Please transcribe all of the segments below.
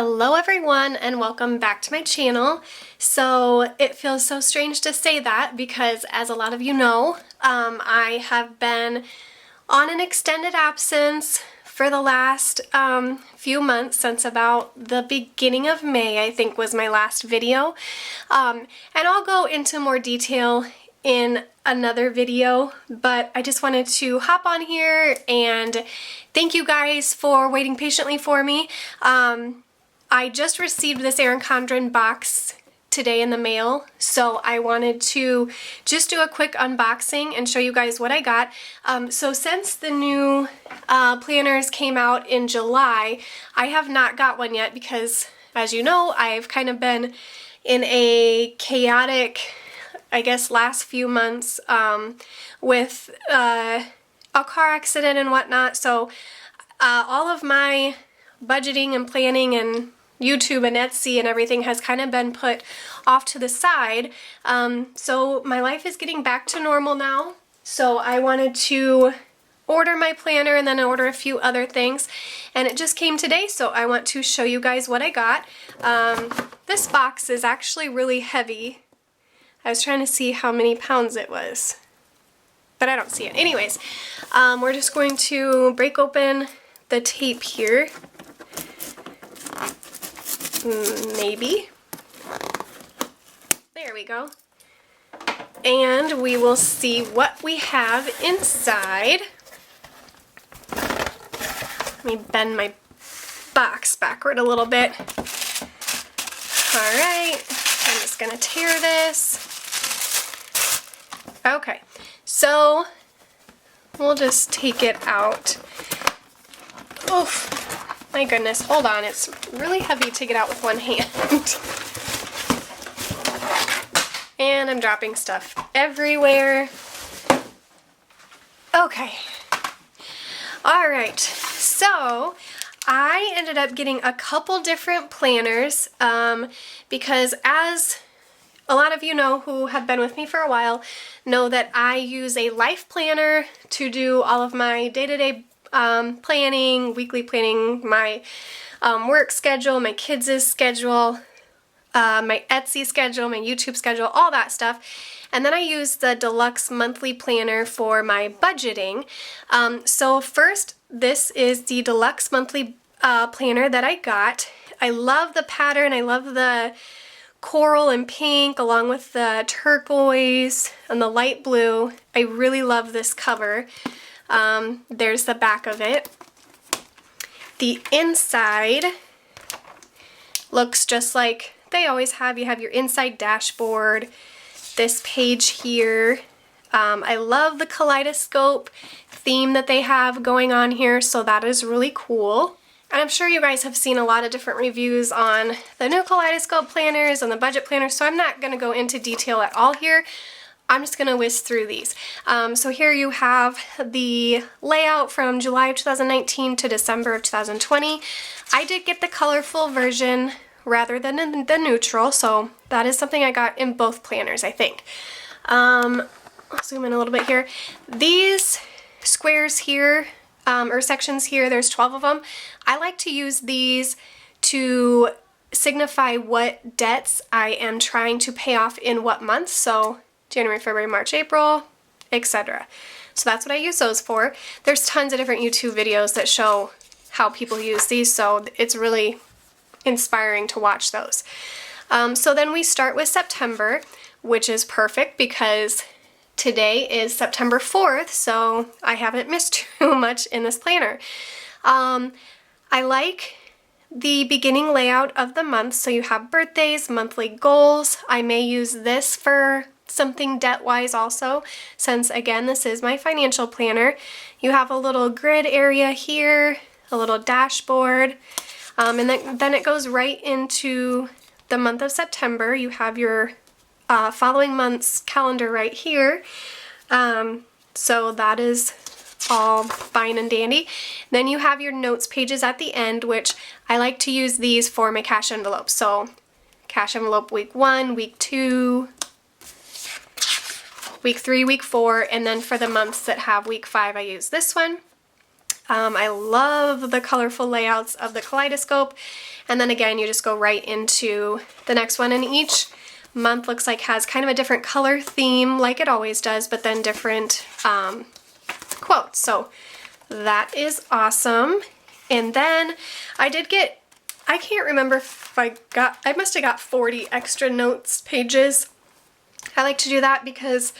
Hello everyone and welcome back to my channel. So it feels so strange to say that because, as a lot of you know, I have been on an extended absence for the last few months, since about the beginning of May, I think was my last video. And I'll go into more detail in another video, but I just wanted to hop on here and thank you guys for waiting patiently for me. I just received this Erin Condren box today in the mail, so I wanted to just do a quick unboxing and show you guys what I got. So since the new planners came out in July, I have not got one yet because, as you know, I've kind of been in a chaotic, I guess, last few months with a car accident and whatnot, so all of my budgeting and planning and YouTube and Etsy and everything has kind of been put off to the side. So my life is getting back to normal now, so I wanted to order my planner and then order a few other things, and it just came today, so I want to show you guys what I got. This box is actually really heavy. I was trying to see how many pounds it was, but I don't see it. Anyways, we're just going to break open the tape here. Maybe. There we go. And we will see what we have inside. Let me bend my box backward a little bit. Alright, I'm just going to tear this. Okay, so we'll just take it out. Oof. My goodness, hold on, it's really heavy to get out with one hand. And I'm dropping stuff everywhere. Okay. Alright, so I ended up getting a couple different planners because, as a lot of you know who have been with me for a while, know that I use a life planner to do all of my day-to-day planning, weekly planning, my work schedule, my kids' schedule, my Etsy schedule, my YouTube schedule, all that stuff. And then I use the deluxe monthly planner for my budgeting. So first, this is the deluxe monthly planner that I got. I love the pattern. I love the coral and pink along with the turquoise and the light blue. I really love this cover. There's the back of it. The inside looks just like they always have. You have your inside dashboard, this page here. I love the kaleidoscope theme that they have going on here, so that is really cool. And I'm sure you guys have seen a lot of different reviews on the new kaleidoscope planners and the budget planners, so I'm not going to go into detail at all here. I'm just going to whiz through these. So here you have the layout from July of 2019 to December of 2020. I did get the colorful version rather than the neutral, so that is something I got in both planners, I think. I'll zoom in a little bit here. These squares here, or sections here, there's 12 of them. I like to use these to signify what debts I am trying to pay off in what month. So January, February, March, April, etc. So that's what I use those for. There's tons of different YouTube videos that show how people use these, so it's really inspiring to watch those. So then we start with September, which is perfect because today is September 4th, so I haven't missed too much in this planner. I like the beginning layout of the month, so you have birthdays, monthly goals. I may use this for something debt-wise also, since again this is my financial planner. You have a little grid area here, a little dashboard, and then it goes right into the month of September. You have your following month's calendar right here, so that is all fine and dandy. Then you have your notes pages at the end, which I like to use these for my cash envelopes. So cash envelope week 1, week 2, week 3, week 4, and then for the months that have week 5, I use this one. I love the colorful layouts of the kaleidoscope. And then again, you just go right into the next one, and each month looks like has kind of a different color theme like it always does, but then different quotes. So that is awesome. And then I did get, I can't remember if I must have got 40 extra notes pages. I like to do that because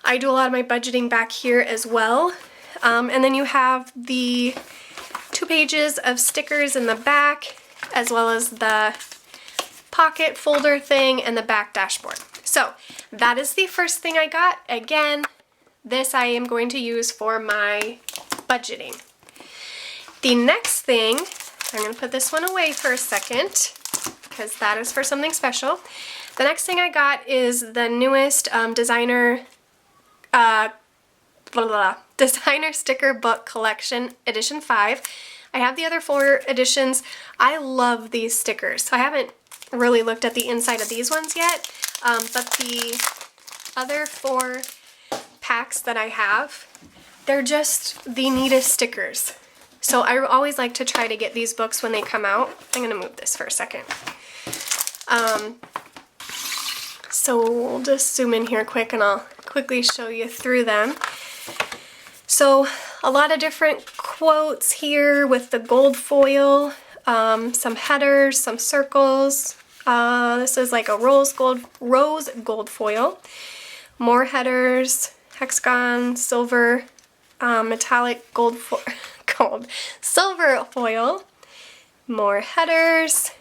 I do a lot of my budgeting back here as well. And then you have the 2 pages of stickers in the back, as well as the pocket folder thing and the back dashboard. So that is the first thing I got. Again, this I am going to use for my budgeting. The next thing, I'm going to put this one away for a second because that is for something special. The next thing I got is the newest designer sticker book collection, edition 5. I have the other 4 editions. I love these stickers. I haven't really looked at the inside of these ones yet, but the other 4 packs that I have, they're just the neatest stickers. So I always like to try to get these books when they come out. I'm going to move this for a second. So we'll just zoom in here quick and I'll quickly show you through them. So a lot of different quotes here with the gold foil, some headers, some circles. This is like a rose gold foil. More headers, hexagon, silver, metallic silver foil. More headers.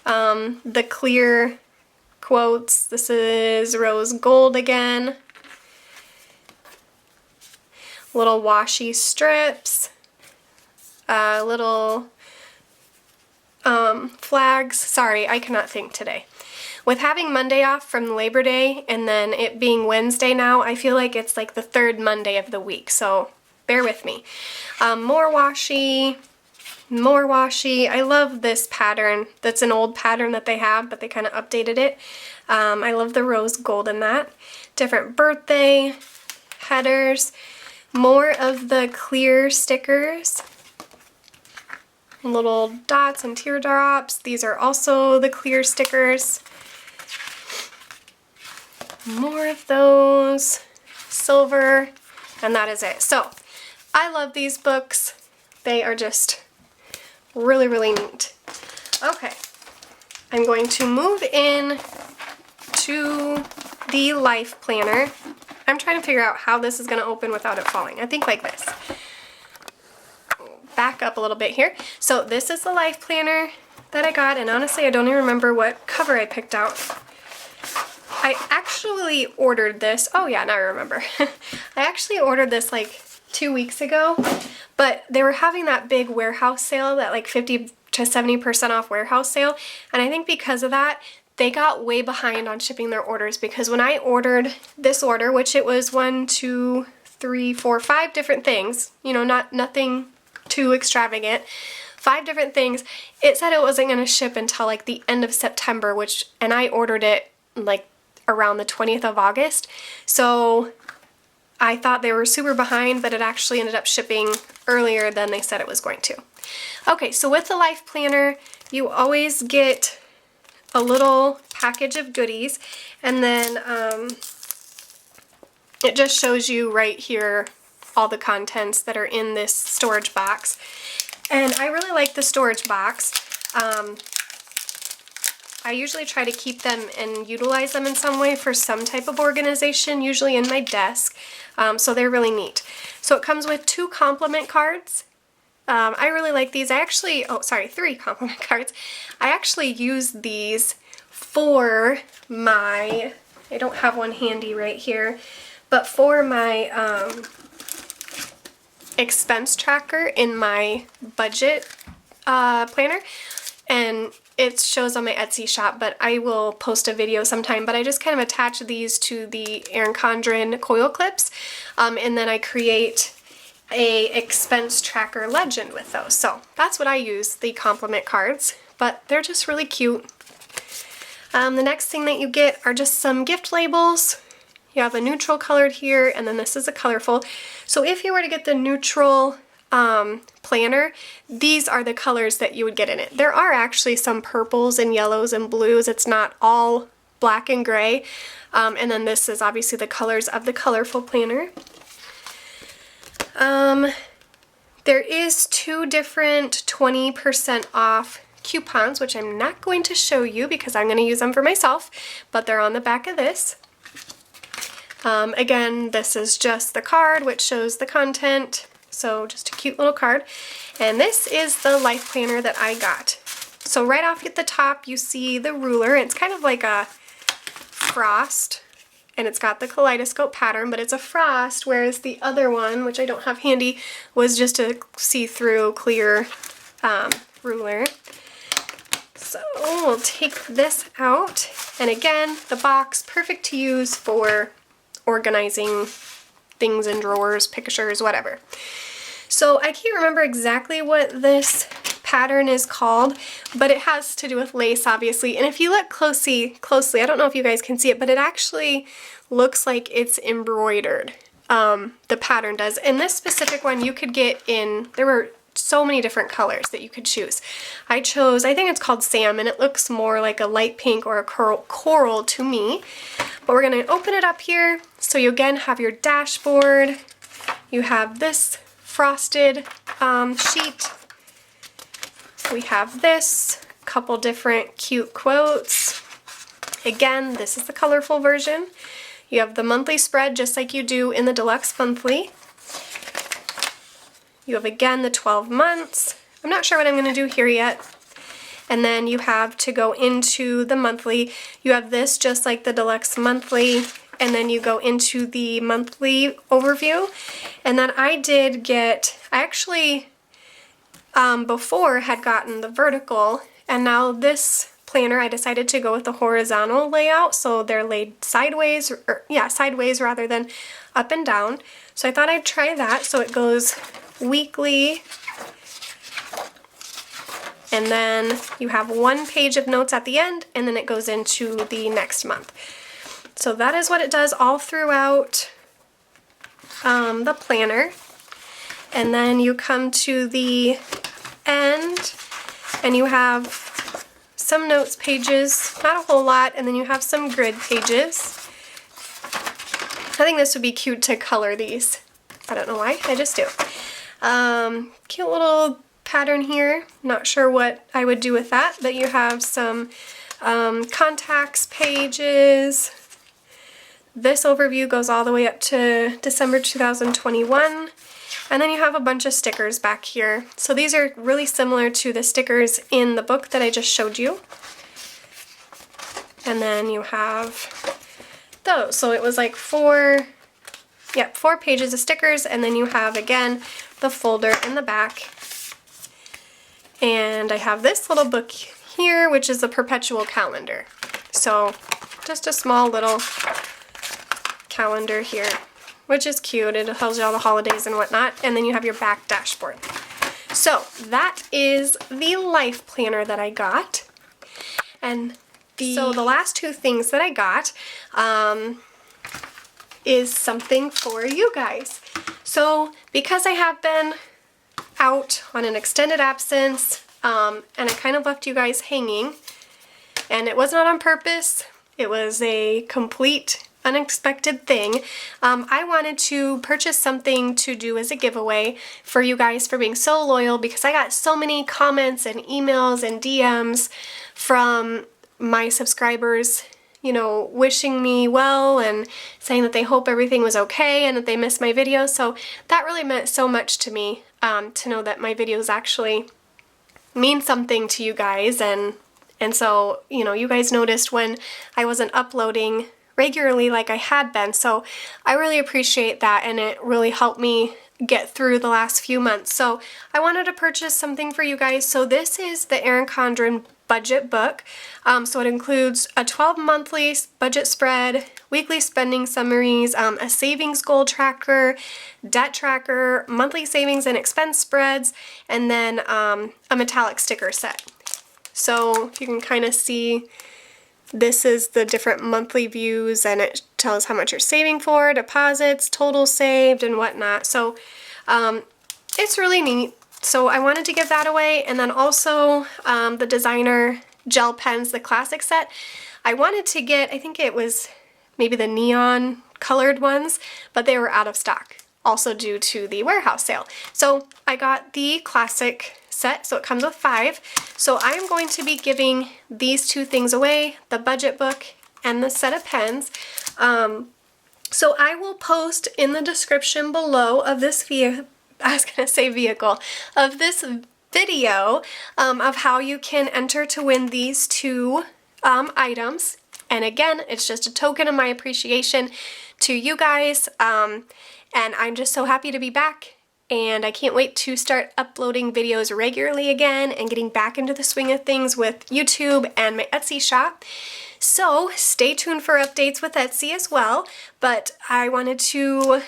The clear quotes. This is rose gold again. Little washi strips. Little flags. Sorry, I cannot think today. With having Monday off from Labor Day and then it being Wednesday now, I feel like it's like the 3rd Monday of the week, so bear with me. More washi. More washi. I love this pattern. That's an old pattern that they have, but they kind of updated it. I love the rose gold in that. Different birthday headers. More of the clear stickers. Little dots and teardrops. These are also the clear stickers. More of those. Silver. And that is it. So, I love these books. They are just really, really neat. Okay. I'm going to move in to the life planner. I'm trying to figure out how this is going to open without it falling. I think like this. Back up a little bit here. So this is the life planner that I got, and honestly I don't even remember what cover I picked out. I actually ordered this. Oh yeah, now I remember. I actually ordered this like 2 weeks ago, but they were having that big warehouse sale, that like 50 to 70% off warehouse sale, and I think because of that they got way behind on shipping their orders, because when I ordered this order, which it was 1, 2, 3, 4, 5 different things, you know, nothing too extravagant, 5 different things, it said it wasn't going to ship until like the end of September, and I ordered it like around the 20th of August, so I thought they were super behind, but it actually ended up shipping earlier than they said it was going to. Okay, so with the life planner, you always get a little package of goodies, and then it just shows you right here all the contents that are in this storage box. And I really like the storage box. I usually try to keep them and utilize them in some way for some type of organization, usually in my desk. So they're really neat. So it comes with 2 compliment cards. I really like these. 3 compliment cards. I actually use these for my, I don't have one handy right here, but for my expense tracker in my budget planner. And it shows on my Etsy shop, but I will post a video sometime. But I just kind of attach these to the Erin Condren coil clips, and then I create a expense tracker legend with those. So that's what I use, the compliment cards, but they're just really cute. The next thing that you get are just some gift labels. You have a neutral colored here, and then this is a colorful. So if you were to get the neutral planner, these are the colors that you would get in it. There are actually some purples and yellows and blues. It's not all black and gray. And then this is obviously the colors of the colorful planner. There is 2 different 20% off coupons, which I'm not going to show you because I'm going to use them for myself, but they're on the back of this. Again, this is just the card, which shows the content, so just a cute little card. And this is the life planner that I got. So right off at the top, you see the ruler. It's kind of like a frost, and it's got the kaleidoscope pattern, but it's a frost, whereas the other one, which I don't have handy, was just a see-through clear ruler. So we'll take this out, and again, the box, perfect to use for organizing things in drawers, pictures, whatever. So I can't remember exactly what this pattern is called, but it has to do with lace, obviously. And if you look closely, I don't know if you guys can see it, but it actually looks like it's embroidered. The pattern does. And this specific one you could get in, there were so many different colors that you could choose. I chose, I think it's called Sam, and it looks more like a light pink or a coral to me. But we're going to open it up here. So you again have your dashboard. You have this frosted sheet. We have this, couple different cute quotes. Again, this is the colorful version. You have the monthly spread just like you do in the deluxe monthly. You have again the 12 months. I'm not sure what I'm going to do here yet. And then you have to go into the monthly. You have this just like the deluxe monthly, and then you go into the monthly overview. And then I actually before had gotten the vertical, and now this planner I decided to go with the horizontal layout, so they're laid sideways, sideways rather than up and down. So I thought I'd try that. So it goes weekly, and then you have 1 page of notes at the end, and then it goes into the next month. So that is what it does all throughout the planner. And then you come to the end, and you have some notes pages, not a whole lot, and then you have some grid pages. I think this would be cute to color these. I don't know why, I just do. Cute little pattern here. Not sure what I would do with that, but you have some contacts pages. This overview goes all the way up to December 2021. And then you have a bunch of stickers back here. So these are really similar to the stickers in the book that I just showed you. And then you have those. So it was like 4 pages of stickers, and then you have, again, the folder in the back. And I have this little book here, which is a perpetual calendar. So just a small little calendar here, which is cute. It tells you all the holidays and whatnot. And then you have your back dashboard. So that is the life planner that I got. And so the last 2 things that I got is something for you guys. So because I have been out on an extended absence, and I kind of left you guys hanging, and it was not on purpose, it was a complete unexpected thing. I wanted to purchase something to do as a giveaway for you guys for being so loyal, because I got so many comments and emails and DMs from my subscribers, you know, wishing me well and saying that they hope everything was okay and that they missed my videos. So that really meant so much to me, to know that my videos actually mean something to you guys. And so, you know, you guys noticed when I wasn't uploading regularly like I had been. So I really appreciate that, and it really helped me get through the last few months. So I wanted to purchase something for you guys. So this is the Erin Condren budget book. So it includes a 12 monthly budget spread, weekly spending summaries, a savings goal tracker, debt tracker, monthly savings and expense spreads, and then a metallic sticker set. So if you can kind of see, this is the different monthly views, and it tells how much you're saving for, deposits, total saved, and whatnot. So it's really neat. So I wanted to give that away, and then also the designer gel pens, the classic set. I wanted to get, I think it was maybe the neon colored ones, but they were out of stock, also due to the warehouse sale. So I got the classic set, so it comes with 5. So I am going to be giving these 2 things away, the budget book and the set of pens. So I will post in the description below of this video, I was gonna say vehicle, of this video of how you can enter to win these 2 items. And again, it's just a token of my appreciation to you guys. And I'm just so happy to be back. And I can't wait to start uploading videos regularly again and getting back into the swing of things with YouTube and my Etsy shop. So stay tuned for updates with Etsy as well. But I wanted to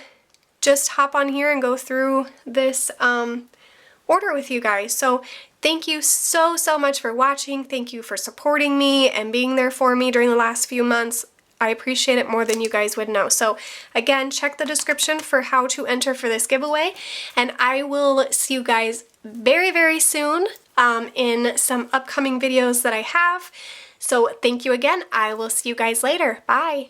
just hop on here and go through this order with you guys. So thank you so much for watching. Thank you for supporting me and being there for me during the last few months. I appreciate it more than you guys would know. So again, check the description for how to enter for this giveaway, and I will see you guys very soon in some upcoming videos that I have. So thank you again. I will see you guys later. Bye.